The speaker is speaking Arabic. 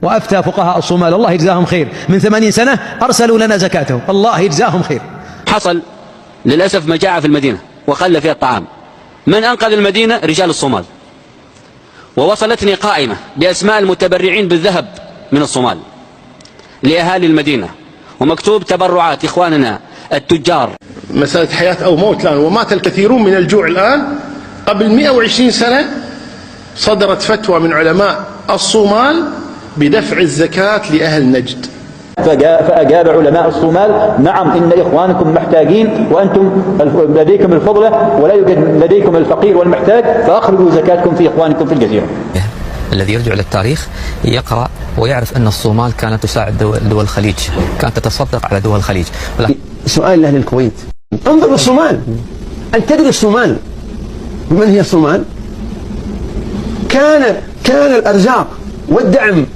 وأفتى فقهاء الصومال الله يجزاهم خير من 80 سنة أرسلوا لنا زكاتهم، الله يجزاهم خير. حصل للأسف مجاعة في المدينة وقل فيها الطعام. من أنقذ المدينة؟ رجال الصومال. ووصلتني قائمة بأسماء المتبرعين بالذهب من الصومال لأهالي المدينة، ومكتوب تبرعات إخواننا التجار. مسألة حياة أو موت الآن، ومات الكثيرون من الجوع الآن. قبل 120 سنة صدرت فتوى من علماء الصومال بدفع الزكاة لأهل نجد. فأجاب علماء الصومال: نعم، إن إخوانكم محتاجين وأنتم لديكم الفضلة ولا يوجد لديكم الفقير والمحتاج، فأخرجوا زكاتكم في إخوانكم في الجزيرة. الذي يرجع للتاريخ يقرأ ويعرف أن الصومال كانت تساعد دول الخليج، كانت تتصدق على دول الخليج. سؤال لأهل الكويت: انظر للصومال، أن تدري الصومال من هي الصومال؟ كان الأرزاق والدعم